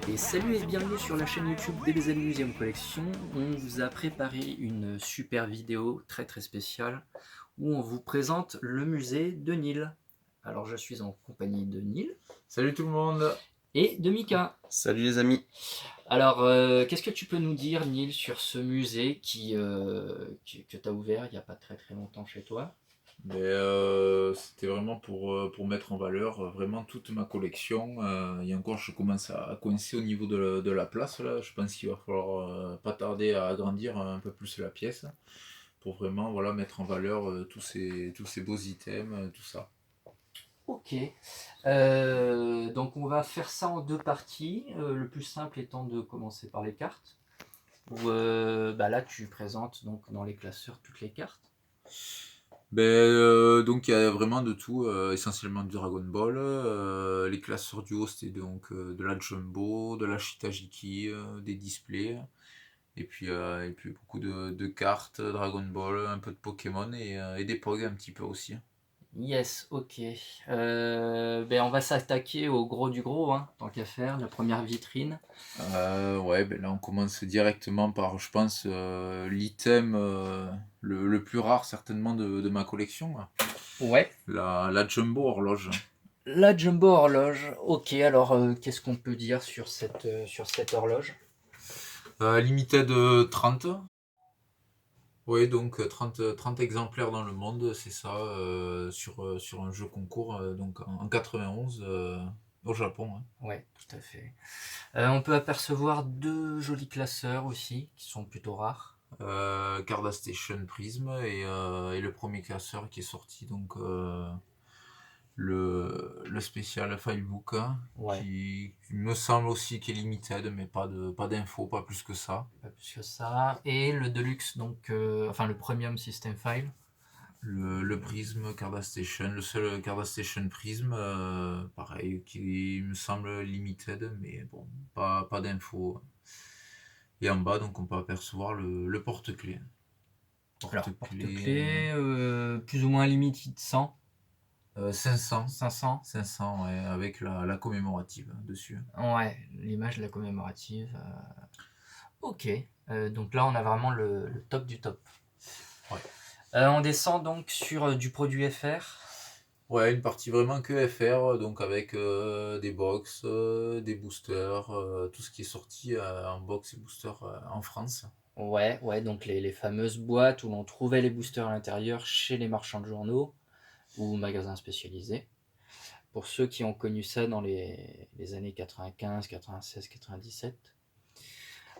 Et salut et bienvenue sur la chaîne YouTube DBZ Museum Collection. On vous a préparé une super vidéo très spéciale où on vous présente le musée de Nîmes. Alors je suis en compagnie de Nîmes Salut tout le monde. et de Mika. Salut les amis. Alors qu'est-ce que tu peux nous dire Nîmes sur ce musée que tu as ouvert il n'y a pas très longtemps chez toi? C'était vraiment pour mettre en valeur vraiment toute ma collection. Et encore, je commence à coincer au niveau de la place là. Je pense qu'il va falloir pas tarder à agrandir un peu plus la pièce pour vraiment voilà, mettre en valeur tous ces beaux items, tout ça. Ok, donc on va faire ça en deux parties, le plus simple étant de commencer par les cartes. Où là tu présentes donc dans les classeurs toutes les cartes. Donc il y a vraiment de tout, essentiellement du Dragon Ball. Les classeurs du haut c'était donc de la Jumbo, de la Shitajiki, des displays. Et puis beaucoup de cartes, Dragon Ball, un peu de Pokémon et des Pog un petit peu aussi. Yes, ok. On va s'attaquer au gros du gros, hein, tant qu'à faire, la première vitrine. Ouais, là on commence directement par, je pense, l'item le plus rare certainement de ma collection, là. Ouais. La Jumbo horloge. La Jumbo horloge. Ok, alors qu'est-ce qu'on peut dire sur cette horloge? Limited 30. Oui, donc 30 exemplaires dans le monde, c'est ça, sur un jeu concours, donc en 91, au Japon, hein. Ouais, tout à fait. On peut apercevoir deux jolis classeurs aussi, qui sont plutôt rares. Carda Station Prism et le premier classeur qui est sorti, donc le spécial Filebook, hein, Ouais, qui me semble aussi qui est limited, mais pas d'infos, pas plus que ça. pas plus que ça. Et le Deluxe, donc, enfin le Premium System File. Le Prism Carda Station, le seul Carda Station Prism, pareil, qui me semble limited, mais bon, pas d'infos. Et en bas, donc on peut apercevoir le porte-clés. Alors, Porte-clés porte-clés, plus ou moins limited 100, 500. 500. 500, ouais, avec la commémorative dessus. Ouais, l'image de la commémorative. Ok, donc là on a vraiment le top du top. Ouais. On descend donc sur du produit FR. Ouais, une partie vraiment que FR, donc avec des box, des boosters, tout ce qui est sorti en box et booster en France. Ouais, donc les fameuses boîtes où l'on trouvait les boosters à l'intérieur chez les marchands de journaux ou magasins spécialisés. Pour ceux qui ont connu ça dans les années 95, 96, 97.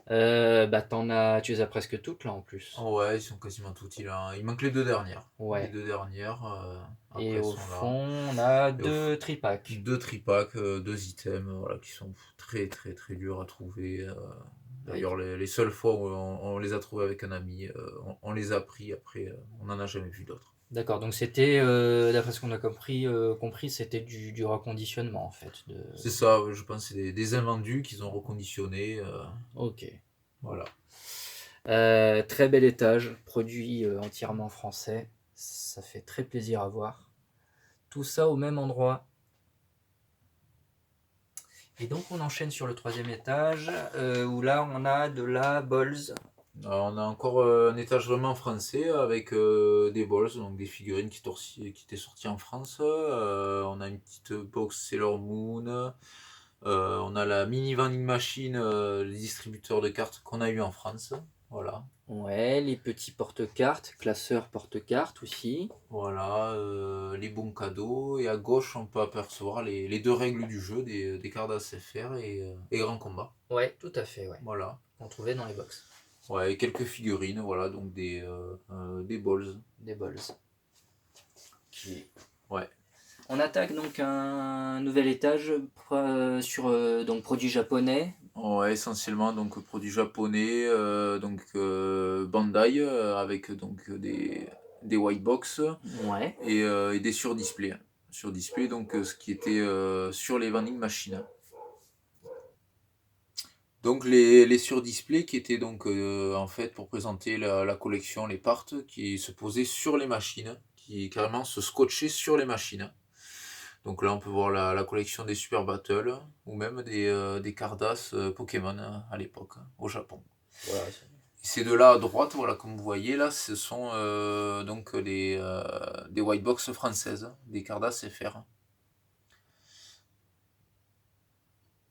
Tu les as presque toutes là en plus. Oh ouais, ils sont quasiment tous. Il manque les deux dernières. Les Ouais. deux dernières, Et après elles au sont là. fond, on a Et au deux tripacks. deux tripacks, deux items, voilà, qui sont très durs à trouver. D'ailleurs, les seules fois où on les a trouvés avec un ami, on les a pris. Après, on n'en a jamais vu d'autres. D'accord, donc c'était, d'après ce qu'on a compris, c'était du reconditionnement en fait. C'est ça, je pense que c'est des invendus qu'ils ont reconditionnés. Ok. Voilà. Très bel étage, produit entièrement français. Ça fait très plaisir à voir. Tout ça au même endroit. Et donc on enchaîne sur le troisième étage, où là on a de la Balls. Alors, on a encore un étage vraiment français avec des balls, donc des figurines qui étaient sorties en France. On a une petite box Sailor Moon. On a la mini vending machine, le distributeur de cartes qu'on a eu en France. Voilà. Ouais, les petits porte-cartes, classeurs porte-cartes aussi. Voilà, les bons cadeaux. Et à gauche, on peut apercevoir les deux règles du jeu, des cartes ASFR et Grand Combat. Ouais, tout à fait, ouais. Voilà. Qu'on trouvait dans les box. Ouais, et quelques figurines, voilà, donc des balls. Des Balls. Ok. Ouais. On attaque donc un nouvel étage sur donc produits japonais. Ouais, essentiellement donc produits japonais, Bandai, avec donc des white box Ouais. et des sur-displays. Sur-display, donc ce qui était sur les vending machines. Donc les sur-displays qui étaient donc en fait pour présenter la collection, les parts qui se posaient sur les machines, qui carrément se scotchaient sur les machines. Donc là, on peut voir la collection des Super Battle ou même des Cardass Pokémon à l'époque, au Japon. Voilà, Et ces deux-là à droite, voilà, comme vous voyez là, ce sont donc des white box françaises, des Cardass FR.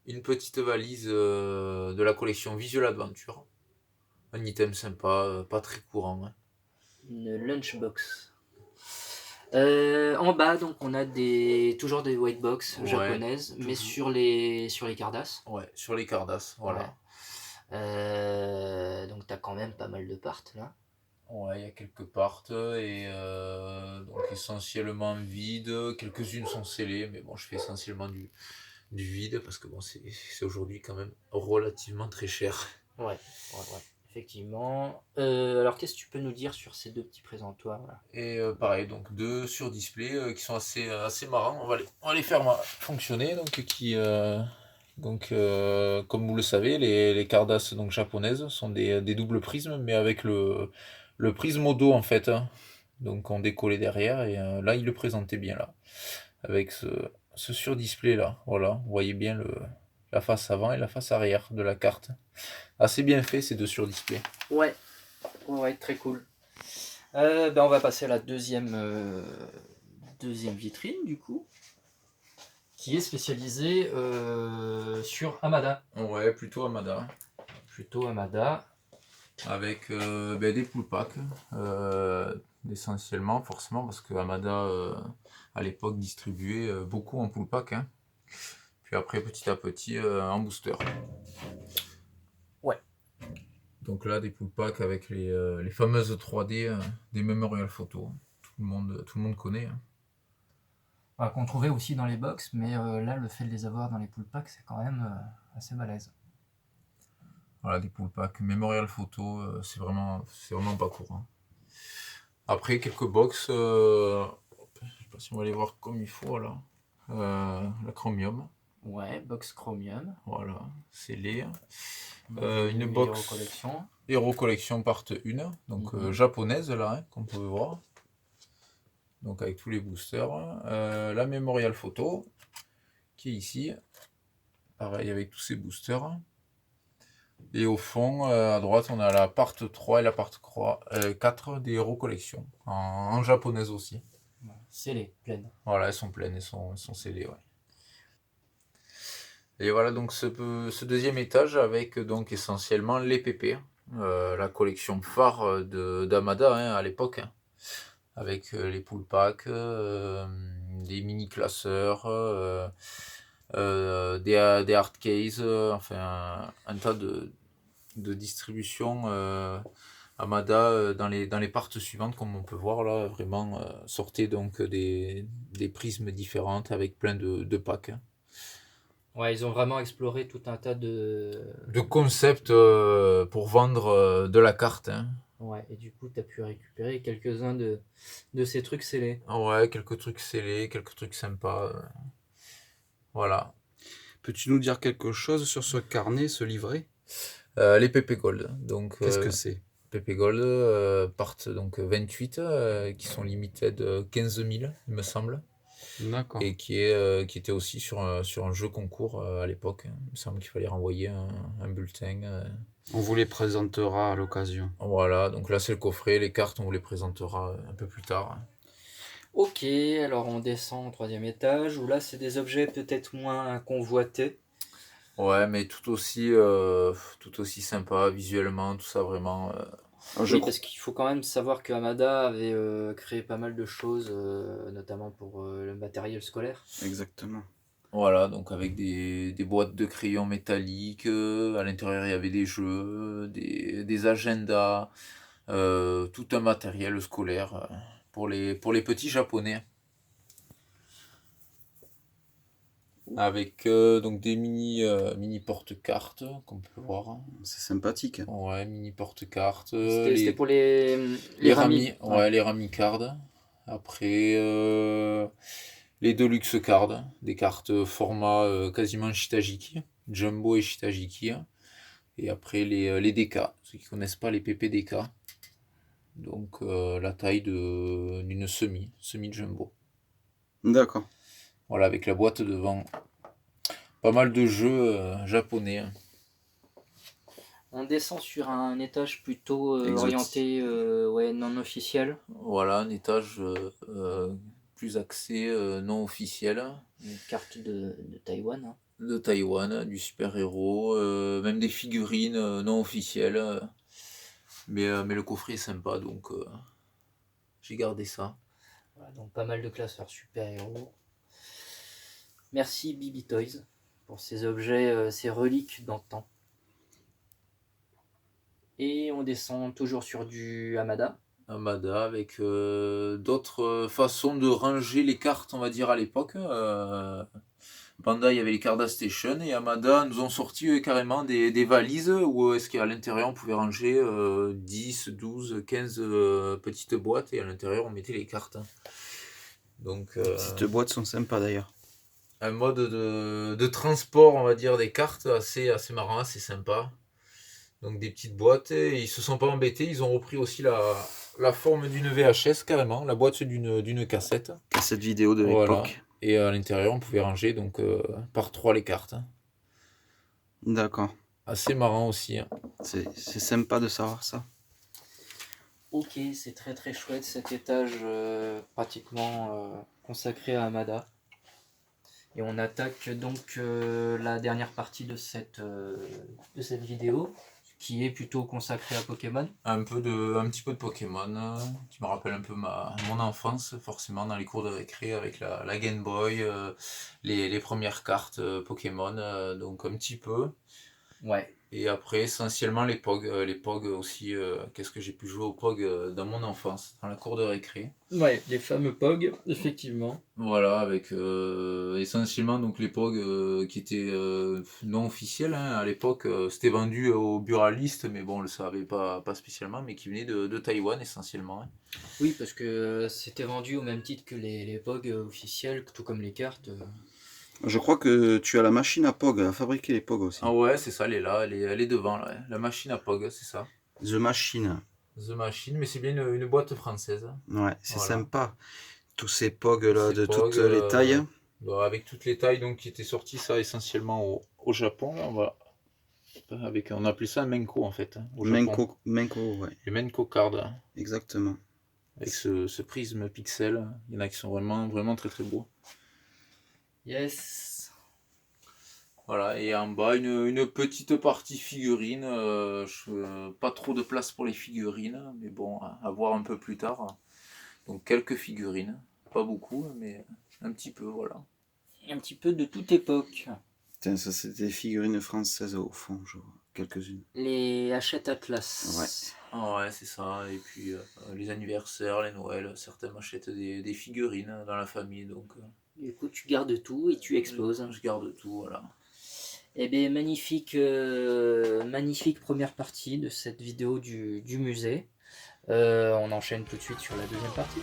Une petite valise de la collection Visual Adventure. Un item sympa, pas très courant, hein. une lunchbox. En bas, donc, on a toujours des white box Ouais, japonaises, mais toujours. sur les Cardass. Ouais, sur les Cardass, voilà. Donc, tu as quand même pas mal de parts là. Ouais, il y a quelques parts et donc essentiellement vide. Quelques-unes sont scellées, mais bon, je fais essentiellement du vide parce que bon, c'est aujourd'hui quand même relativement très cher. Ouais, effectivement. Alors, qu'est-ce que tu peux nous dire sur ces deux petits présentoirs là? Et pareil, donc deux sur display qui sont assez marrants. On va les faire fonctionner. Comme vous le savez, les Cardass donc, japonaises sont des doubles prismes, mais avec le prisme au dos en fait, hein. Donc on décollait derrière et là il le présentait bien là. Avec ce sur-display là. Voilà, vous voyez bien la face avant et la face arrière de la carte. Assez bien fait ces deux sur-displays. Ouais, très cool. On va passer à la deuxième vitrine du coup, qui est spécialisée sur Hamada. Ouais, plutôt Amada. Plutôt Hamada. Avec des pull packs, essentiellement, forcément, parce que Amada, à l'époque, distribuait beaucoup en pull pack, hein. Puis après, petit à petit, en booster. Ouais. Donc là, des pull packs avec les fameuses 3D des Memorial Photo. Tout le monde connaît, hein. Qu'on trouvait aussi dans les box, mais là, le fait de les avoir dans les pull packs, c'est quand même assez balèze. Voilà, des pull packs Memorial Photo, c'est vraiment pas courant. Après, quelques box, je sais pas si on va les voir comme il faut là. La Chromium. Ouais, box Chromium. Voilà, scellé. Une box Hero Collection. Hero Collection part 1, donc japonaise là, hein, qu'on peut voir. Donc avec tous les boosters. La Memorial Photo, qui est ici. Pareil avec tous ces boosters. Et au fond, à droite, on a la part 3 et la part 4 des Hero Collection, en japonaise aussi. Scellé, pleine. Voilà, elles sont pleines, elles sont scellées, ouais. Et voilà donc ce deuxième étage avec donc essentiellement les PP, la collection phare d'Amada, hein, à l'époque, hein, avec les pull packs, des mini classeurs, des hard cases, enfin un tas de distributions Amada dans les parts suivantes, comme on peut voir là, vraiment sortaient donc des prismes différentes avec plein de packs, hein. Ouais, ils ont vraiment exploré tout un tas de concepts pour vendre de la carte, hein. Ouais, et du coup, tu as pu récupérer quelques-uns de ces trucs scellés. Ouais, quelques trucs scellés, quelques trucs sympas. Voilà. Peux-tu nous dire quelque chose sur ce carnet, ce livret? Les PP Gold. Donc, qu'est-ce que c'est? PP Gold partent donc 28 qui sont limited 15 000, il me semble. D'accord. Et qui était aussi sur un jeu concours à l'époque. Il me semble qu'il fallait renvoyer un bulletin. On vous les présentera à l'occasion. Voilà, donc là c'est le coffret, les cartes on vous les présentera un peu plus tard. Ok, alors on descend au troisième étage, où là c'est des objets peut-être moins convoités. Ouais, mais tout aussi sympa visuellement, tout ça vraiment. Oui, parce qu'il faut quand même savoir que Hamada avait créé pas mal de choses, notamment pour le matériel scolaire. Exactement. Voilà, donc avec des boîtes de crayons métalliques, à l'intérieur il y avait des jeux, des agendas, tout un matériel scolaire pour les petits japonais. Avec donc des mini porte-cartes qu'on peut voir. C'est sympathique, hein. Ouais, mini porte-cartes. C'était pour les Rami, Rami. ouais, les Rami cards. Après, les Deluxe cards, des cartes format quasiment Shitajiki, Jumbo et Shitajiki. Et après, les DK, ceux qui connaissent pas les PPDK. Donc, la taille d'une semi-jumbo. D'accord. Voilà, avec la boîte devant. Pas mal de jeux japonais. On descend sur un étage plutôt Exotique. orienté ouais, non officiel. Voilà, un étage plus axé non officiel. Une carte de Taïwan. Hein. De Taïwan, du super-héros, même des figurines non officielles. Mais le coffret est sympa, donc j'ai gardé ça. Voilà, donc pas mal de classeurs super-héros. Merci Bibi Toys pour ces objets, ces reliques dans le temps. Et on descend toujours sur du Hamada. Hamada avec d'autres façons de ranger les cartes, on va dire, à l'époque. Bandai avait les Carda Station et Hamada nous ont sorti carrément des valises où est-ce qu'à l'intérieur on pouvait ranger 10, 12, 15 petites boîtes et à l'intérieur on mettait les cartes. Donc, Les petites boîtes sont sympas d'ailleurs. Un mode de transport, on va dire, des cartes assez marrant, assez sympa. Donc des petites boîtes, et ils se sont pas embêtés, ils ont repris aussi la forme d'une VHS carrément, la boîte d'une cassette. Cassette vidéo de Voilà. l'époque. Et à l'intérieur, on pouvait ranger donc par 3 les cartes. D'accord. Assez marrant aussi. Hein. C'est sympa de savoir ça. Ok, c'est très très chouette cet étage pratiquement consacré à Hamada. Et on attaque donc la dernière partie de cette vidéo, qui est plutôt consacrée à Pokémon. Un petit peu de Pokémon, qui me rappelle un peu mon enfance, forcément, dans les cours de récré avec la Game Boy, les premières cartes Pokémon, donc un petit peu. Ouais. Et après, essentiellement les POG. Les POG aussi, qu'est-ce que j'ai pu jouer aux POG dans mon enfance, dans la cour de récré. Ouais, les fameux POG, effectivement. Voilà, avec essentiellement donc les POG qui étaient non officiels. Hein. À l'époque, c'était vendu aux buralistes, mais bon, on le savait pas spécialement, mais qui venaient de Taïwan essentiellement. Hein. Oui, parce que c'était vendu au même titre que les POG officiels, tout comme les cartes. Je crois que tu as la machine à POG, à fabriquer les POG aussi. Ah ouais, c'est ça, elle est là, elle est devant, là, la machine à POG, c'est ça. The Machine. The Machine, mais c'est bien une boîte française. Ouais, c'est Voilà. sympa. Tous ces POG là, Ces de POG, toutes les tailles. Avec toutes les tailles donc, qui étaient sorties, ça essentiellement au Japon. Là, on appelait ça un Menko en fait. Hein, au Japon. Menko, ouais. Les Menko Card. Hein, Exactement. avec ce prisme pixel. Il y en a qui sont vraiment, vraiment très très beaux. Yes. Voilà, et en bas, une petite partie figurine. Pas trop de place pour les figurines, mais bon, à voir un peu plus tard. Donc quelques figurines. Pas beaucoup, mais un petit peu, voilà. Un petit peu de toute époque. Tiens, ça c'était des figurines françaises au fond, je vois. Quelques-unes. Les Hachette Atlas. Ouais. Ah ouais, c'est ça. Et puis les anniversaires, les Noëls, certains m'achètent des figurines dans la famille. Donc, Du coup, tu gardes tout et tu exploses. Je garde tout, voilà. Eh bien, magnifique première partie de cette vidéo du musée. On enchaîne tout de suite sur la deuxième partie.